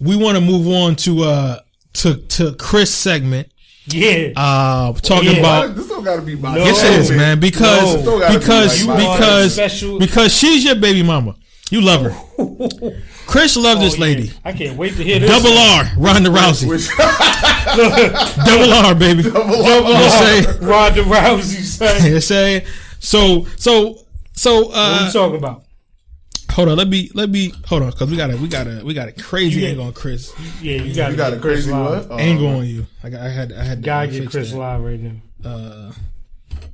we want to move on to Chris segment. Yeah. Talking about this don't gotta be my yes it is, man, because she's your baby mama. You love her. Chris loved this lady. I can't wait to hear this. Double R, Ronda Rousey. Double R, baby. Double R. Ronda Rousey say. So what are we talking about? Hold on, let me hold on, because we got a crazy angle on Chris. Yeah, you got a crazy what? Angle on you. I had gotta get Chris live right now.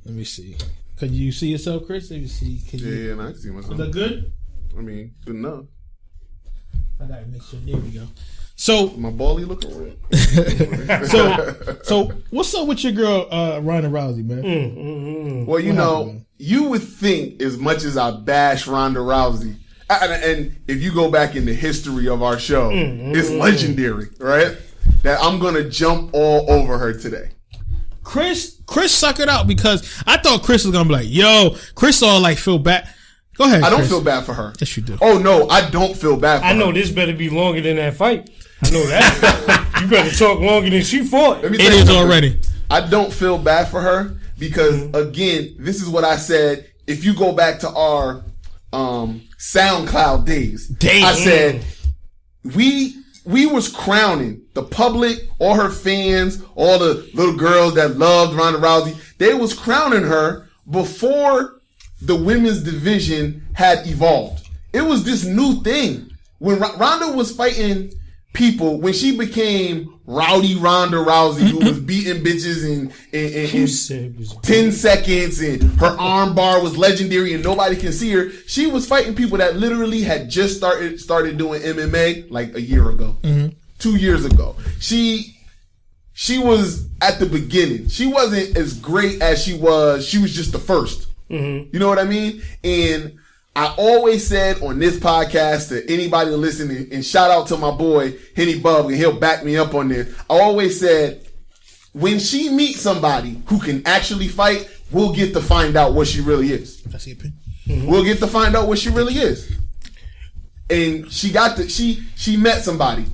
Let me see. Could you see yourself, Chris? Let me see. Yeah, I can see myself. Is that good? I mean, good enough. I gotta make sure. There we go. So my bally looking red. so what's up with your girl Ronda Rousey, man? Well, you would think as much as I bash Ronda Rousey, and if you go back in the history of our show, it's legendary, right? That I'm gonna jump all over her today. Chris suckered out because I thought Chris was gonna be like, yo, Chris all like feel bad. Go ahead. I don't Chris. feel bad for her. Yes, you do. Oh no, I don't feel bad for her. I know this better be longer than that fight. I know that. You better talk longer than she fought. It is already. I don't feel bad for her because again, this is what I said. If you go back to our SoundCloud days, I said we was crowning the public, all her fans, all the little girls that loved Ronda Rousey. They was crowning her before the women's division had evolved. It was this new thing. When Ronda was fighting people, when she became Rowdy Ronda Rousey, who was beating bitches in 10 seconds, and her arm bar was legendary and nobody can see her, she was fighting people that literally had just started doing MMA like a year ago, 2 years ago. She was at the beginning. She wasn't as great as she was. She was just the first. You know what I mean? And I always said on this podcast to anybody listening, and shout out to my boy Henny Bub, and he'll back me up on this. I always said, when she meets somebody who can actually fight, we'll get to find out what she really is. We'll get to find out what she really is. And she met somebody.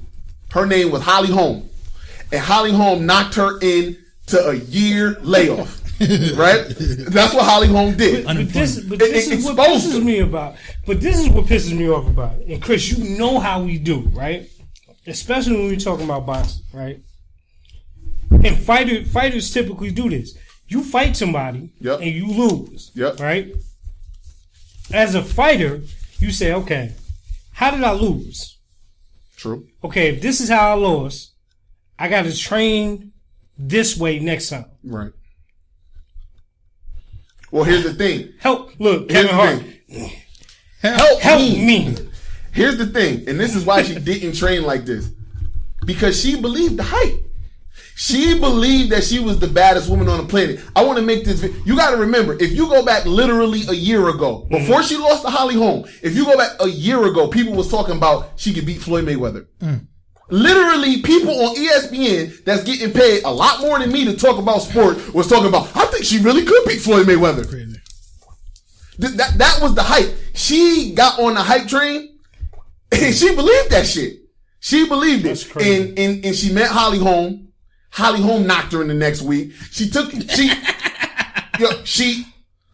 Her name was Holly Holm. And Holly Holm knocked her into a year layoff. Right? That's what Holly Holm did. But this is what pisses me about. But this is what pisses me off about it. And Chris, you know how we do, right? Especially when we're talking about boxing, right? And fighters typically do this. You fight somebody and you lose, right? As a fighter, you say, okay, how did I lose? True. Okay, if this is how I lost, I got to train this way next time. Right. Well, here's the thing. Kevin Hart. Help me. Here's the thing, and this is why she didn't train like this. Because she believed the hype. She believed that she was the baddest woman on the planet. I want to make this. You got to remember, if you go back literally a year ago, before she lost to Holly Holm, if you go back a year ago, people was talking about she could beat Floyd Mayweather. Literally, people on ESPN that's getting paid a lot more than me to talk about sport was talking about, I think she really could beat Floyd Mayweather. Crazy. That was the hype. She got on the hype train and she believed that shit. She believed it. And she met Holly Holm. Holly Holm knocked her in the next week.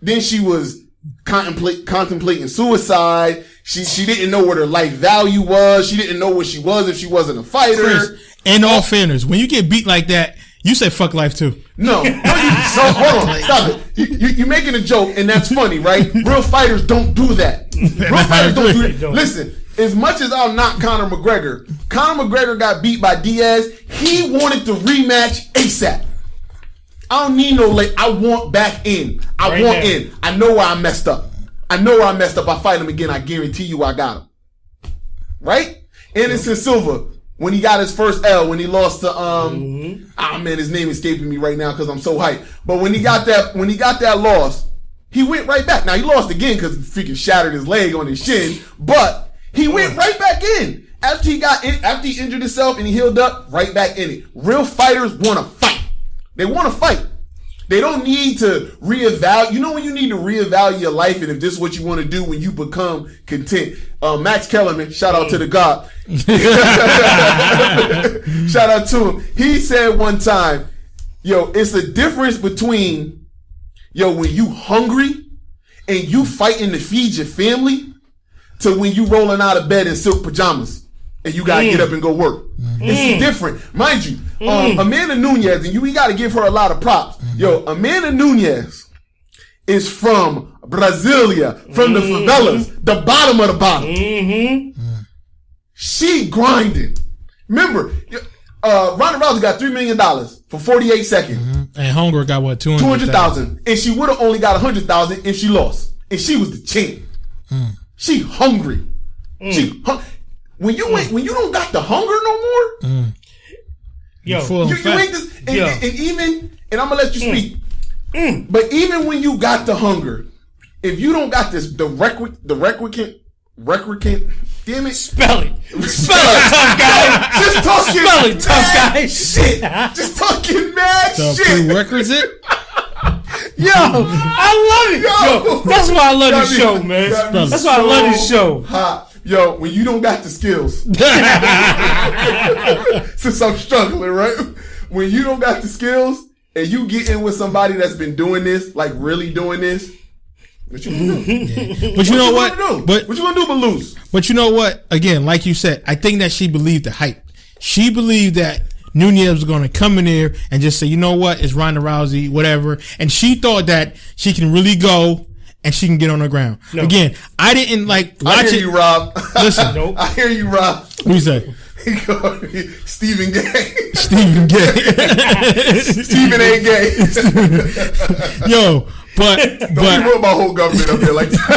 Then she was contemplating suicide. She didn't know what her life value was. She didn't know what she was if she wasn't a fighter. Chris, in all fairness, when you get beat like that, you say fuck life too. No, hold on, stop it. You're making a joke, and that's funny, right? Real fighters don't do that. Real fighters don't do that. Listen, as much as I'll knock Conor McGregor got beat by Diaz. He wanted the rematch ASAP. I don't need no late. I want back in. I want in. I know where I messed up. I fight him again. I guarantee you I got him. Right? Anderson Silva, when he got his first L, when he lost to his name escaping me right now because I'm so hyped. But when he got that loss, he went right back. Now he lost again because he freaking shattered his leg on his shin, but he went right back in. After he injured himself and he healed up, right back in it. Real fighters want to fight. They want to fight. They don't need to reevaluate. You know when you need to reevaluate your life and if this is what you want to do when you become content. Max Kellerman, shout out to the God. Shout out to him. He said one time, yo, it's the difference between, yo, when you hungry and you fighting to feed your family to when you rolling out of bed in silk pajamas and you gotta get up and go work. It's different. Mind you, Amanda Nunes, and we gotta give her a lot of props. Yo, Amanda Nunes is from Brasilia, from the favelas, the bottom of the bottom. She grinding. Remember, Ronda Rousey got $3 million for 48 seconds. And Hunger got what, 200,000. And she would have only got 100,000 if she lost. And she was the champ. She hungry. When you don't got the hunger no more, yo, you ain't this. And even, and I'm gonna let you speak. But even when you got the hunger, if you don't got this, the requisite, damn it, spell it, tough guy. Just talking, spell it, tough guy. Shit, just talking mad shit. Prerequisite. Yo, I love it. Yo, that's why I love this show, man. That's why I love this show. Hot. Yo, when you don't got the skills, since I'm struggling, right? When you don't got the skills and you get in with somebody that's been doing this, like really doing this, what you gonna do? Yeah. But you know what? What you gonna do but lose? But you know what? Again, like you said, I think that she believed the hype. She believed that Nunes was going to come in there and just say, you know what? It's Ronda Rousey, whatever. And she thought that she can really go and she can get on the ground. No. Again, I didn't watch I hear you, Rob. Listen. Nope. I hear you, Rob. What you say? Stephen Gay. Stephen Gay. Stephen ain't gay. Yo, but don't you put my whole government up there like that.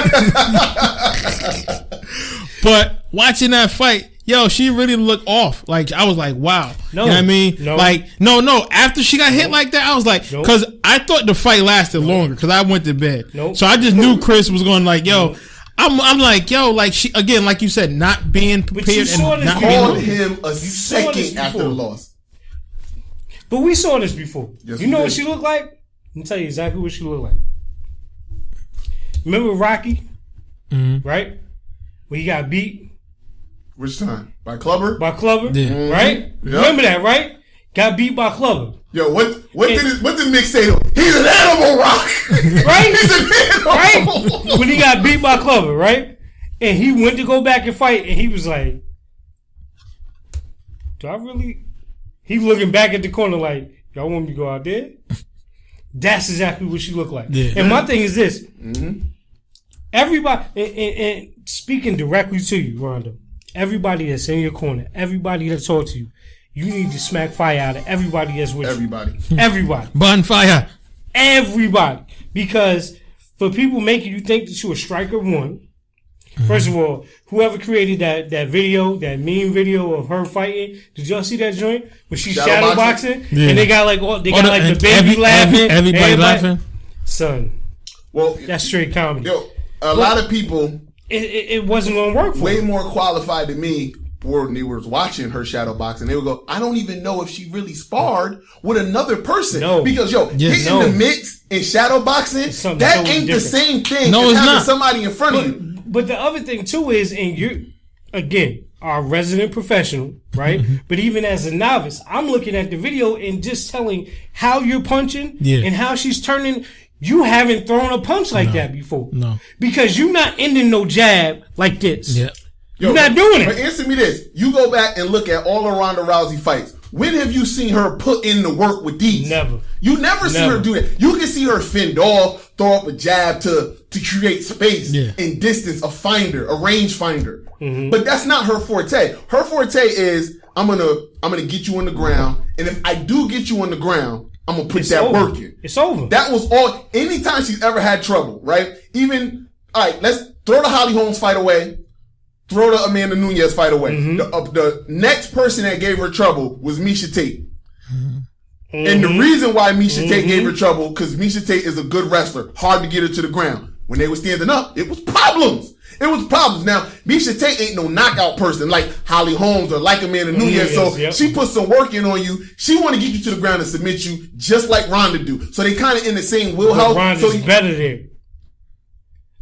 But watching that fight, yo, she really looked off. Like, I was like, wow. No. You know what I mean? No. Like, no. After she got hit like that, I was like, because I thought the fight lasted longer because I went to bed. So I just knew Chris was going like, yo, I'm like, yo, like she, again, like you said, not being prepared and not called him a second after the loss. But we saw this before. Yes, you know what she looked like? Let me tell you exactly what she looked like. Remember Rocky? Right? When he got beat? Which time? By Clubber? By Clubber, yeah. Right? Yep. Remember that, right? Got beat by Clubber. Yo, what did Mick say to him? He's an animal, Rock. Right? He's an animal. Right? When he got beat by Clubber, right? And he went to go back and fight, and he was like, do I really? He looking back at the corner like, y'all want me to go out there? That's exactly what she looked like. Yeah. And my thing is this. Everybody, and speaking directly to you, Rhonda, everybody that's in your corner, everybody that talks to you, you need to smack fire out of everybody that's with you. Everybody. Bonfire. Everybody. Because for people making you think that you're a striker, one, first of all, whoever created that video, that meme video of her fighting, did y'all see that joint? When she's shadow boxing? Yeah. And they got like the baby laughing. Everybody laughing. Son. Well, that's straight comedy. Yo, a lot of people. It wasn't going to work for way her. More qualified than me. When they were watching her shadow boxing, they would go, I don't even know if she really sparred with another person. No. Because, hitting the mix in shadow boxing, that totally ain't different. The same thing as having somebody in front of you. But the other thing, too, is, and you're, again, our resident professional, right? But even as a novice, I'm looking at the video and just telling how you're punching and how she's turning. You haven't thrown a punch like that before. No. Because you're not ending no jab like this. Yeah. You're not doing it. But answer me this. You go back and look at all the Ronda Rousey fights. When have you seen her put in the work with these? Never. You never see her do that. You can see her fend off, throw up a jab to create space and distance, a range finder. But that's not her forte. Her forte is, I'm gonna get you on the ground, and if I do get you on the ground, I'm gonna put work in. It's over. That was all. Anytime she's ever had trouble, right? Even, all right, let's throw the Holly Holmes fight away. Throw the Amanda Nunes fight away. The next person that gave her trouble was Miesha Tate. And the reason why Miesha Tate gave her trouble, because Miesha Tate is a good wrestler. Hard to get her to the ground. When they were standing up, it was problems. It was problems. Now, Miesha Tate ain't no knockout person like Holly Holmes or like Amanda Nunes. So she put some work in on you. She want to get you to the ground and submit you just like Ronda do. So they kind of in the same wheelhouse. Ronda's better than.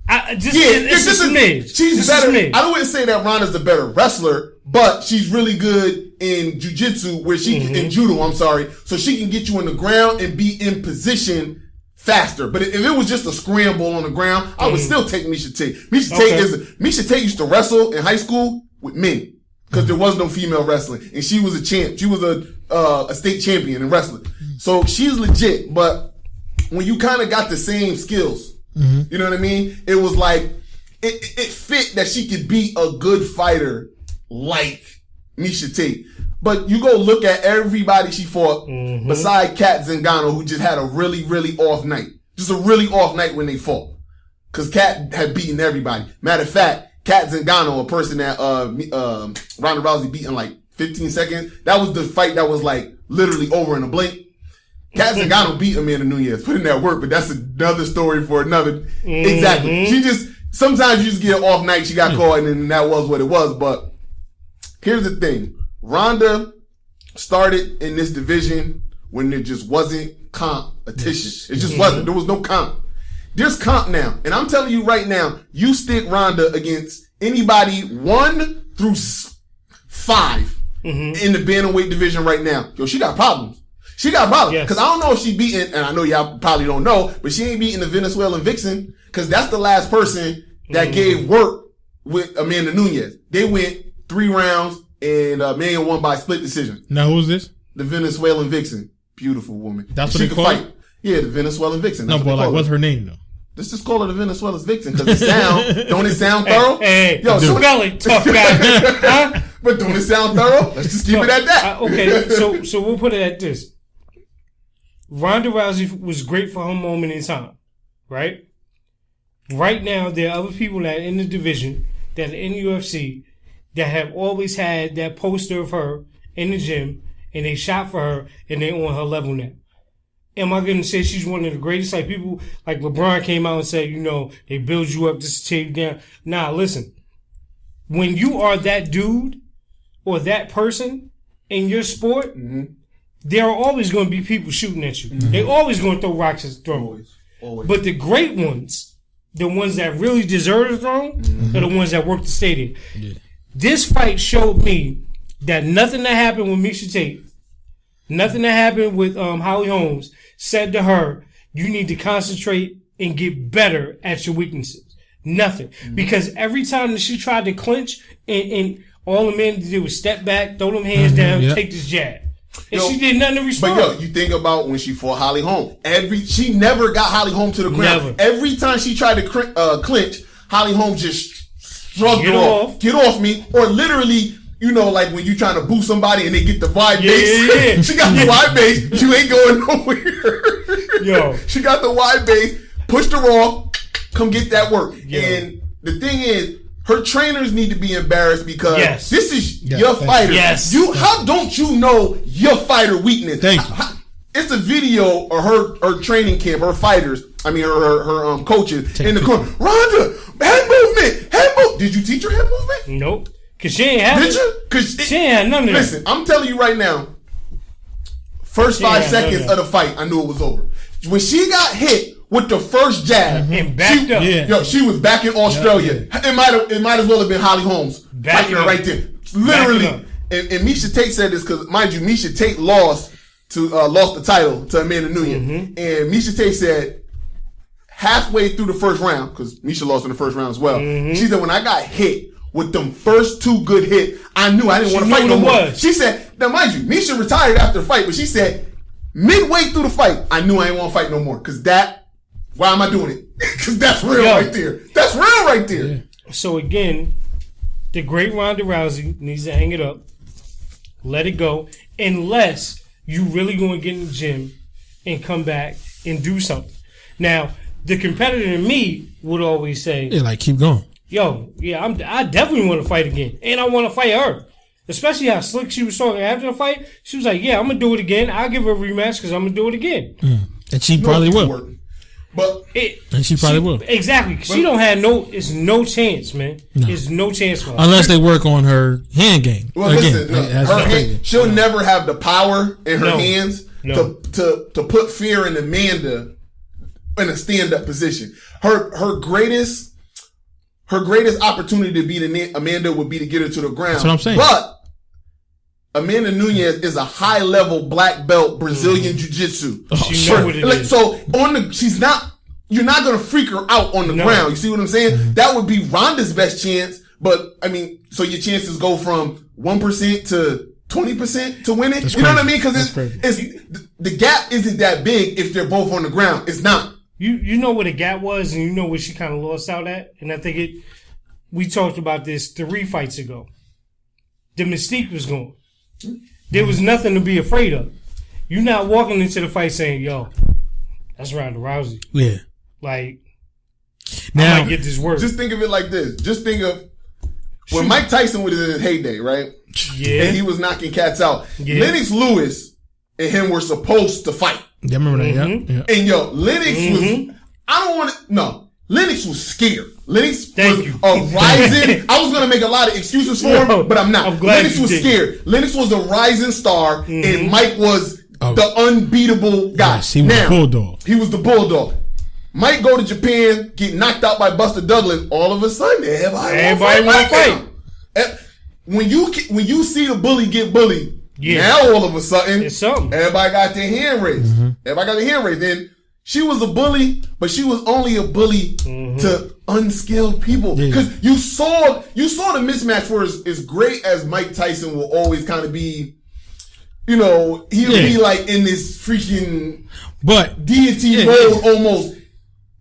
It's just a smidge. She's better. I wouldn't say that Ronda's the better wrestler, but she's really good in jiu-jitsu where she can, in judo, I'm sorry. So she can get you on the ground and be in position faster. But if it was just a scramble on the ground, I would still take Miesha Tate. Miesha Tate used to wrestle in high school with men because there was no female wrestling, and she was a champ. She was a state champion in wrestling. So she's legit. But when you kind of got the same skills, you know what I mean? It was like it fit that she could be a good fighter like Miesha Tate. But you go look at everybody she fought beside Kat Zingano, who just had a really, really off night. Just a really off night when they fought. Because Kat had beaten everybody. Matter of fact, Kat Zingano, a person that Ronda Rousey beat in like 15 seconds, that was the fight that was like literally over in a blink. Kat Zingano beat Amanda Nunes, put in that work, but that's another story for another. Exactly. Sometimes you just get an off night, she got caught, and then that was what it was. But here's the thing. Ronda started in this division when there just wasn't competition. It just wasn't. There was no comp. There's comp now. And I'm telling you right now, you stick Ronda against anybody 1 through 5 in the bantamweight division right now. Yo, she got problems. She got problems. Because I don't know if she beaten, and I know y'all probably don't know, but she ain't beating the Venezuelan Vixen because that's the last person that gave work with Amanda Nunes. They went 3 rounds and Amanda won by split decision. Now who's this? The Venezuelan Vixen. Beautiful woman. That's what they call it? Yeah, the Venezuelan Vixen. No, but like, what's her name though? Let's just call her the Venezuelan Vixen because don't it sound thorough? Hey, yo, spell it, tough guy. Huh? But don't it sound thorough? Let's just keep it at that. Okay, so we'll put it at this. Ronda Rousey was great for her moment in time, right? Right now, there are other people that are in the division, that are in the UFC, that have always had that poster of her in the gym, and they shot for her, and they're on her level now. Am I going to say she's one of the greatest? Like people, like LeBron came out and said, you know, they build you up just to take you down. Nah, listen. When you are that dude or that person in your sport, there are always going to be people shooting at you. They're always going to throw rocks at the throne. Always. But the great ones, the ones that really deserve the throne, are the ones that work to stay there. Yeah. This fight showed me that nothing that happened with Miesha Tate, nothing that happened with Holly Holmes said to her, you need to concentrate and get better at your weaknesses. Nothing. Because every time that she tried to clinch and all the men did was step back, throw them hands down, take this jab. And she did nothing to respond. But you think about when she fought Holly Holm. She never got Holly Holm to the ground. Never. Every time she tried to clinch, Holly Holm just shrugged her off. Get off me. Or literally, you know, like when you trying to boo somebody and they get the wide base. Yeah. She got the wide base. You ain't going nowhere. Yo. She got the wide base. Pushed her off. Come get that work. Yo. And the thing is, her trainers need to be embarrassed because this is your fighter. Yes. How don't you know your fighter weakness? Thank you. It's a video of her training camp, her fighters, her coaches in the corner. Ronda, head movement. Did you teach her head movement? Nope. Cause she ain't have it. Did you? Cause she ain't had none of that. Listen, I'm telling you right now, first 5 seconds of the fight, I knew it was over. When she got hit with the first jab, and backed up. Yo, she was back in Australia. It might as well have been Holly Holmes fighting her right there. Literally. And Miesha Tate said this because, mind you, Miesha Tate lost the title to Amanda Nunes. And Miesha Tate said halfway through the first round, because Miesha lost in the first round as well. She said, when I got hit with them first 2 good hits, I knew I didn't want to fight no more. She said, now mind you, Miesha retired after the fight, but she said, midway through the fight, I knew I didn't want to fight no more. Because why am I doing it? Because that's real right there. That's real right there. Yeah. So again, the great Ronda Rousey needs to hang it up. Let it go. Unless you really going to get in the gym and come back and do something. Now, the competitor in me would always say, yeah, like keep going. Yo, yeah, I definitely want to fight again. And I want to fight her. Especially how slick she was talking after the fight. She was like, yeah, I'm going to do it again. I'll give her a rematch because I'm going to do it again. And she probably will. But and she probably will. Exactly. She don't have it's no chance, man. No. There's no chance for her. Unless they work on her hand game. Well, again, listen, she'll never have the power in her hands to put fear in Amanda in a stand up position. Her greatest opportunity to beat Amanda would be to get her to the ground. That's what I'm saying. But Amanda Nunes is a high level black belt Brazilian jiu-jitsu. She know what it is. So you're not going to freak her out on the ground. You see what I'm saying? Mm-hmm. That would be Ronda's best chance. But I mean, so your chances go from 1% to 20% to winning. You know what I mean? Because the gap isn't that big if they're both on the ground. It's not. You know what the gap was, and you know what she kind of lost out at. And I think we talked about this 3 fights ago. The mystique was gone. There was nothing to be afraid of. You're not walking into the fight saying, "Yo, that's Ronda Rousey." Yeah. Like, now, I might get this work. Just think of it like this. Just think of when Mike Tyson was in his heyday, right? Yeah. And he was knocking cats out. Yeah. Lennox Lewis and him were supposed to fight. Yeah, I remember that. Yeah. And Lennox was. Lennox was scared. Lennox was a rising. I was gonna make a lot of excuses for him, but I'm not. Lennox was scared. Lennox was a rising star, and Mike was the unbeatable guy. Yes, he was the bulldog. He was the bulldog. Mike go to Japan, get knocked out by Buster Douglas. All of a sudden, everybody want to fight. When you see the bully get bullied, now all of a sudden, it's something. Everybody got their hand raised. Everybody got their hand raised. Then she was a bully, but she was only a bully to unskilled people. Because you saw the mismatch where as great as Mike Tyson will always kind of be, he would be like in this freaking deity mode almost.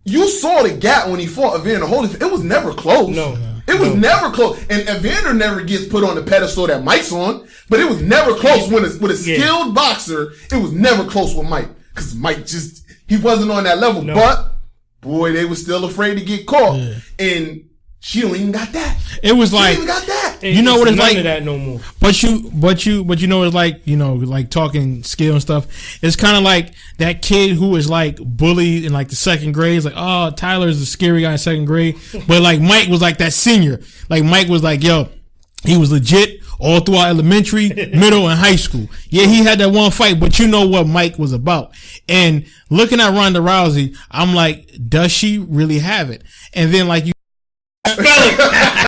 You saw the gap when he fought Evander Holyfield. It was never close. No. It was never close. And Evander never gets put on the pedestal that Mike's on, but it was never close. With a skilled boxer, it was never close with Mike. Because Mike he wasn't on that level. No. But, boy, they were still afraid to get caught. Yeah. And she don't even got that. It was like, she don't even got that. You know what it's like? None of that no more. But you know what it's like, like talking skill and stuff. It's kind of like that kid who was like bullied in like the second grade. It's like, oh, Tyler's the scary guy in second grade. But like Mike was like that senior. Like Mike was like, yo, he was legit all throughout elementary, middle, and high school. Yeah, he had that one fight, but you know what Mike was about. And looking at Ronda Rousey, I'm like, does she really have it? And then like you.